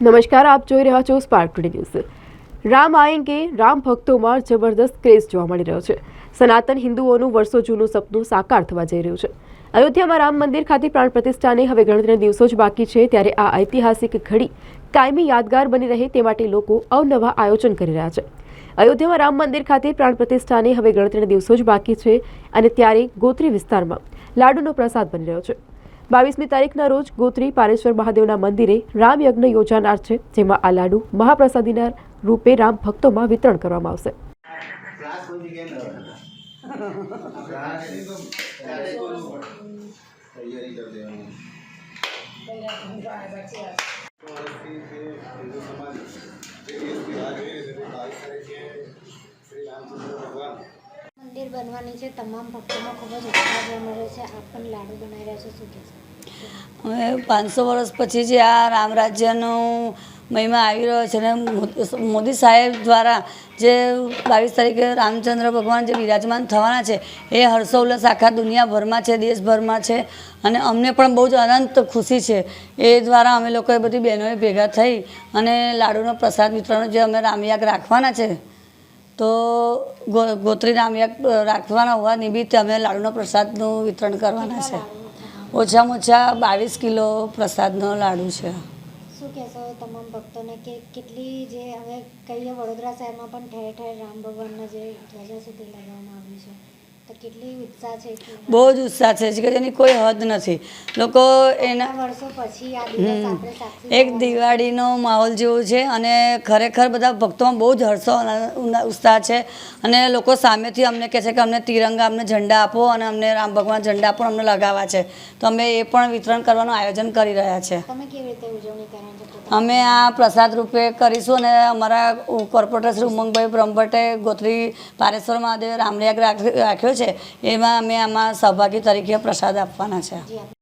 નમસ્કાર, આપ જોઈ રહ્યા છો સ્પાર્ક ટુડે ન્યૂઝ। રામ આएंगे રામ ભક્તોમાં જબરદસ્ત ક્રેઝ જોવા મળી રહ્યો છે। સનાતન હિન્દુઓનું વર્ષો જૂનું સપનું સાકાર થવા જઈ રહ્યું છે। અયોધ્યામાં રામ મંદિર ખાતે પ્રાણ પ્રતિષ્ઠાને હવે ગણતરીના દિવસો જ બાકી છે, ત્યારે આ ઐતિહાસિક ઘડી કાયમી યાદગાર બની રહે તે માટે લોકો અવનવા આયોજન કરી રહ્યા છે। અયોધ્યામાં રામ મંદિર ખાતે પ્રાણ પ્રતિષ્ઠાને હવે ગણતરીના દિવસો જ બાકી છે અને ત્યારે ગોત્રી વિસ્તારમાં લાડુનો પ્રસાદ બની રહ્યો છે। 22મી તારીખના રોજ ગોત્રી પારેશ્વર મહાદેવના મંદિરે રામ યજ્ઞ યોજાનાર છે, જેમાં આ લાડુ મહાપ્રસાદીના રૂપે રામ ભક્તોમાં વિતરણ કરવામાં આવશે। મંદિર બનવાની છે, તમામ ભક્તોમાં ખૂબ જ ઉત્સાહ જોવા મળે છે। આપ પણ લાડુ બનાવી રહ્યા છો, શું કહેશો? હવે 500 વર્ષ પછી જે આ રામ રાજ્યનો મહિમા આવી રહ્યો છે અને મોદી સાહેબ દ્વારા જે 22 તારીખે રામચંદ્ર ભગવાન જે બિરાજમાન થવાના છે એ હર્ષોલ્લાસ આખા દુનિયાભરમાં છે, દેશભરમાં છે અને અમને પણ બહુ જ અનંત ખુશી છે। એ દ્વારા અમે લોકોએ બધી બહેનોએ ભેગા થઈ અને લાડુનો પ્રસાદ વિતરણ જે અમે રામયાગ રાખવાના છે, તો ગોત્રી રામયાગ રાખવાના હોવા નિમિત્તે અમે લાડુનો પ્રસાદનું વિતરણ કરવાના છે। ઓછામાં ઓછા 22 કિલો પ્રસાદનો લાડુ છે। શું કહેશો તમામ ભક્તોને કે કેટલી જે હવે કહીએ વડોદરા શહેરમાં પણ ઠેર ઠેર રામ ભગવાનના જે ધ્વજા સુધી લગાવવામાં આવ્યું છે, તો કેટલી ઉત્સાહ છે? બહુ જ ઉત્સાહ છે કે જેની કોઈ હદ નથી। લોકો એના વર્ષો પછી આ દિવસ આપણે સાક્ષી એક દિવાળીનો માહોલ જેવો છે અને ખરેખર બધા ભક્તોમાં બહુ જ હર્ષો ઉત્સાહ છે અને લોકો સામેથી અમને કહે છે કે અમને તિરંગા, અમને ઝંડા આપો અને અમને રામ ભગવાન ઝંડા પણ અમને લગાવવા છે, તો અમે એ પણ વિતરણ કરવાનું આયોજન કરી રહ્યા છે। તમે કેવી રીતે ઉજવણી કરવાની છે? અમે આ પ્રસાદ રૂપે કરીશું અને અમારા કોર્પોરેટર શ્રી ઉમંગભાઈ બ્રહ્મભટ્ટે ગોત્રી પારેશ્વર મહાદેવ રામયાગ રાખ્યો છે, એમાં અમે આમાં સહભાગી તરીકે પ્રસાદ આપવાના છે।